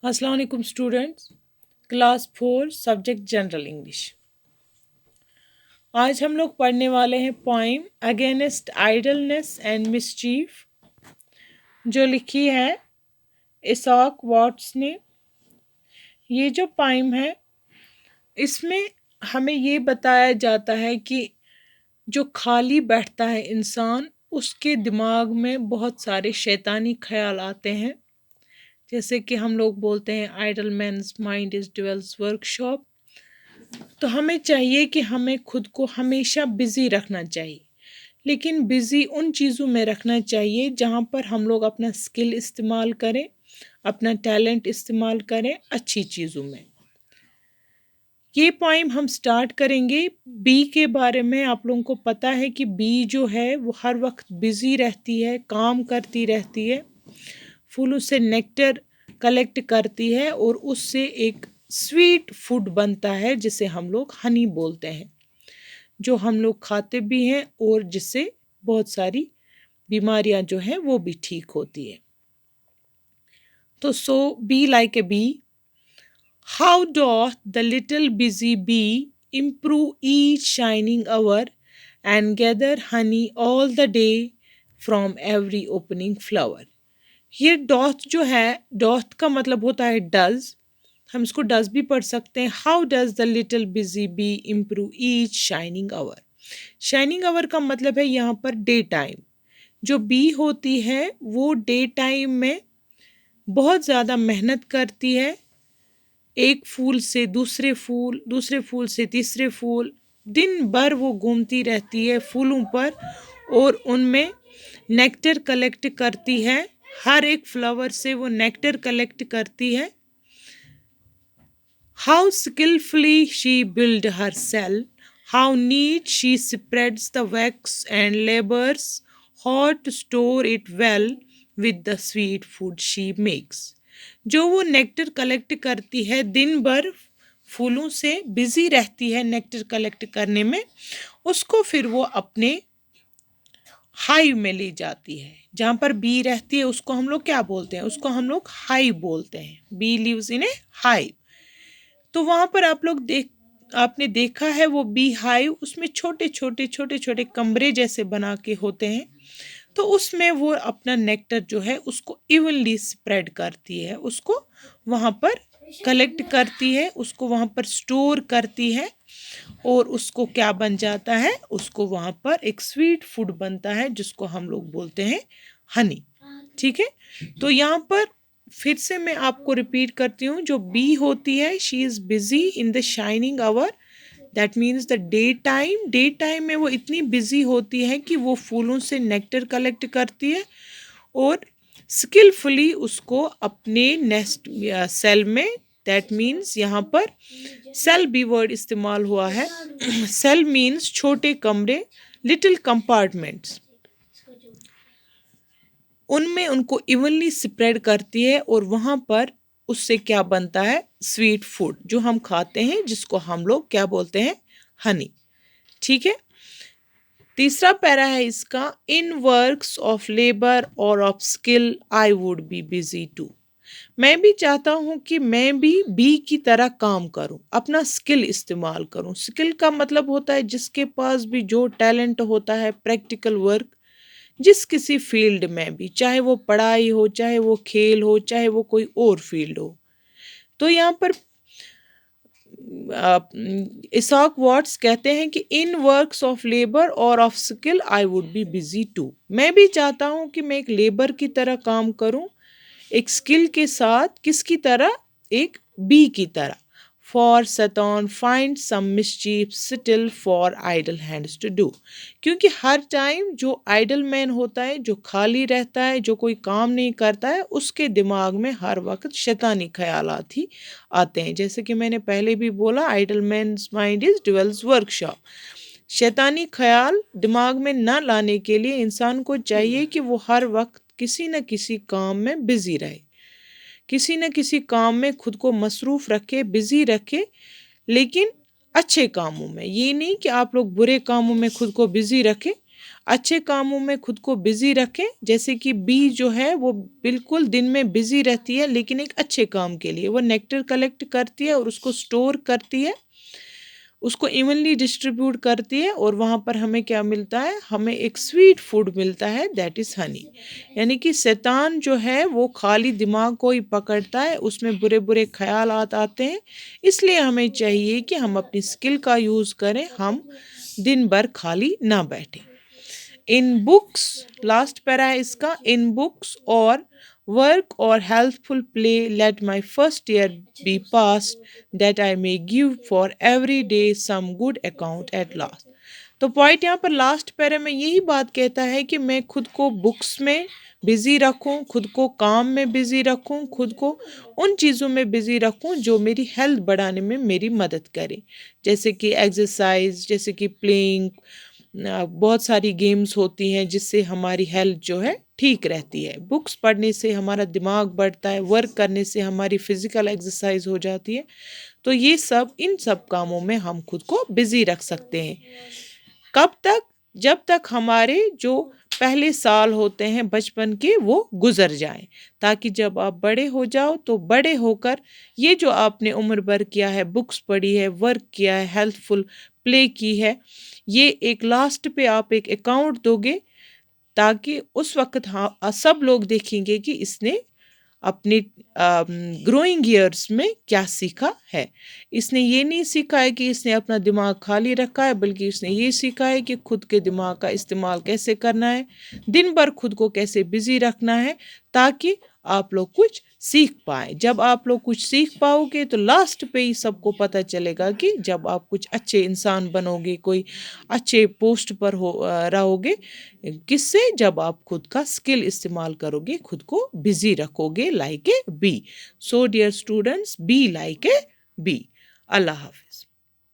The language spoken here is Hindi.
अस्सलाम वालेकुम students. Class 4 subject general English. आज हम लोग पढ़ने वाले हैं poem against idleness and mischief, जो लिखी है इसाक वाट्स ने। ये जो पोइम है इसमें हमें ये बताया जाता है कि जो खाली बैठता है इंसान, उसके दिमाग में बहुत सारे शैतानी ख्याल आते हैं। जैसे कि हम लोग बोलते हैं idle man's mind is devil's workshop. तो हमें चाहिए कि हमें खुद को हमेशा बिज़ी रखना चाहिए, लेकिन बिज़ी उन चीज़ों में रखना चाहिए जहाँ पर हम लोग अपना स्किल इस्तेमाल करें, अपना टैलेंट इस्तेमाल करें अच्छी चीज़ों में। ये पोइम हम स्टार्ट करेंगे बी के बारे में। आप लोगों को पता है कि बी जो है वो हर वक्त बिज़ी रहती है, काम करती रहती है, फूलों से नेक्टर कलेक्ट करती है और उससे एक स्वीट फूड बनता है जिसे हम लोग हनी बोलते हैं, जो हम लोग खाते भी हैं और जिससे बहुत सारी बीमारियां जो हैं वो भी ठीक होती है। तो so be like a bee, how doth the little busy bee improve each shining hour and gather honey all the day from every opening flower। ये डॉथ जो है, डॉथ का मतलब होता है डज, हम इसको डज भी पढ़ सकते हैं। How does the little busy bee improve each shining hour. Shining hour का मतलब है यहाँ पर डे टाइम। जो बी होती है वो डे टाइम में बहुत ज़्यादा मेहनत करती है, एक फूल से दूसरे फूल, दूसरे फूल से तीसरे फूल, दिन भर वो घूमती रहती है फूलों पर और उनमें नेक्टर कलेक्ट करती है। हर एक फ्लावर से वो नेक्टर कलेक्ट करती है। How skillfully she built her cell, how neat she spreads the wax and labors hard to store it well with the sweet food she makes। जो वो नेक्टर कलेक्ट करती है, दिन भर फूलों से बिजी रहती है नेक्टर कलेक्ट करने में, उसको फिर वो अपने हाइव में ले जाती है। जहाँ पर बी रहती है उसको हम लोग क्या बोलते हैं? उसको हम लोग हाइव बोलते हैं। Bee lives in a hive. तो वहाँ पर आपने देखा है वो बी हाइव, उसमें छोटे छोटे छोटे छोटे कमरे जैसे बना के होते हैं। तो उसमें वो अपना नेक्टर जो है उसको इवनली स्प्रेड करती है, उसको वहाँ पर कलेक्ट करती है, उसको वहाँ पर स्टोर करती है और उसको क्या बन जाता है, उसको वहाँ पर एक स्वीट फूड बनता है जिसको हम लोग बोलते हैं हनी। ठीक है, तो यहाँ पर फिर से मैं आपको रिपीट करती हूँ। जो बी होती है, she is busy in the shining hour, that means the day time. Day time में वो इतनी बिजी होती है कि वो फूलों से नेक्टर कलेक्ट करती है और स्किलफुली उसको अपने नेस्ट या सेल में, दैट मीन्स यहाँ पर सेल बी वर्ड इस्तेमाल हुआ है। सेल मीन्स छोटे कमरे, लिटिल कंपार्टमेंट्स, उनमें उनको इवनली स्प्रेड करती है और वहाँ पर उससे क्या बनता है, स्वीट फूड जो हम खाते हैं, जिसको हम लोग क्या बोलते हैं, हनी। ठीक है, तीसरा पैरा है इसका, in works of labour or of skill I would be busy too. मैं भी चाहता हूँ कि मैं भी बी की तरह काम करूँ, अपना स्किल इस्तेमाल करूँ। स्किल का मतलब होता है जिसके पास भी जो टैलेंट होता है, प्रैक्टिकल वर्क, जिस किसी फील्ड में भी, चाहे वो पढ़ाई हो, चाहे वो खेल हो, चाहे वो कोई और फील्ड हो। तो यहाँ पर इसाक वाट्स कहते हैं कि in works of labour or of skill I would be busy too. मैं भी चाहता हूँ कि मैं एक लेबर की तरह काम करूँ, एक स्किल के साथ, किसकी तरह, एक बी की तरह। For Satan find some mischief still for idle hands to do. क्योंकि हर टाइम जो आइडल मैन होता है, जो खाली रहता है, जो कोई काम नहीं करता है, उसके दिमाग में हर वक्त शैतानी ख्यालात ही आते हैं। जैसे कि मैंने पहले भी बोला, idle man's mind is devil's workshop. शैतानी ख्याल दिमाग में ना लाने के लिए इंसान को चाहिए कि वो हर वक्त किसी न किसी काम में बिजी रहे, किसी न किसी काम में खुद को मसरूफ़ रखे, बिजी रखे, लेकिन अच्छे कामों में। ये नहीं कि आप लोग बुरे कामों में खुद को बिजी रखें। अच्छे कामों में खुद को बिजी रखें, जैसे कि बी जो है वो बिल्कुल दिन में बिजी रहती है लेकिन एक अच्छे काम के लिए। वो नेक्टर कलेक्ट करती है और उसको स्टोर करती है, उसको इवनली डिस्ट्रीब्यूट करती है, और वहाँ पर हमें क्या मिलता है, हमें एक स्वीट फूड मिलता है, दैट इज़ हनी। यानी कि शैतान जो है वो खाली दिमाग को ही पकड़ता है, उसमें बुरे बुरे ख्यालात आते हैं। इसलिए हमें चाहिए कि हम अपनी स्किल का यूज़ करें, हम दिन भर खाली ना बैठें। इन बुक्स, लास्ट पैरा है इसका, in books or work or helpful play let my first year be pass that I may give for every day some good account at last. तो पॉइंट यहाँ पर लास्ट पैरा में यही बात कहता है कि मैं खुद को बुक्स में बिज़ी रखूं, खुद को काम में बिज़ी रखूं, खुद को उन चीज़ों में बिज़ी रखूं जो मेरी हेल्थ बढ़ाने में मेरी मदद करें, जैसे कि एक्सरसाइज, जैसे कि प्लेइंग, बहुत सारी गेम्स होती हैं जिससे हमारी हेल्थ जो है ठीक रहती है। बुक्स पढ़ने से हमारा दिमाग बढ़ता है, वर्क करने से हमारी फिज़िकल एक्सरसाइज हो जाती है। तो ये सब, इन सब कामों में हम खुद को बिज़ी रख सकते हैं। कब तक? जब तक हमारे जो पहले साल होते हैं बचपन के वो गुजर जाएं, ताकि जब आप बड़े हो जाओ तो बड़े होकर ये जो आपने उम्र भर किया है, बुक्स पढ़ी है, वर्क किया है, हेल्पफुल प्ले की है, ये एक लास्ट पे आप एक अकाउंट दोगे, ताकि उस वक्त हाँ सब लोग देखेंगे कि इसने अपने ग्रोइंग ईयर्स में क्या सीखा है। इसने ये नहीं सीखा है कि इसने अपना दिमाग खाली रखा है, बल्कि इसने ये सीखा है कि खुद के दिमाग का इस्तेमाल कैसे करना है, दिन भर खुद को कैसे बिजी रखना है, ताकि आप लोग कुछ सीख पाए। जब आप लोग कुछ सीख पाओगे तो लास्ट पे ही सबको पता चलेगा कि जब आप कुछ अच्छे इंसान बनोगे, कोई अच्छे पोस्ट पर रहोगे, किससे? जब आप खुद का स्किल इस्तेमाल करोगे, खुद को बिजी रखोगे, like a bee. So dear students, be like a bee. अल्लाह हाफिज।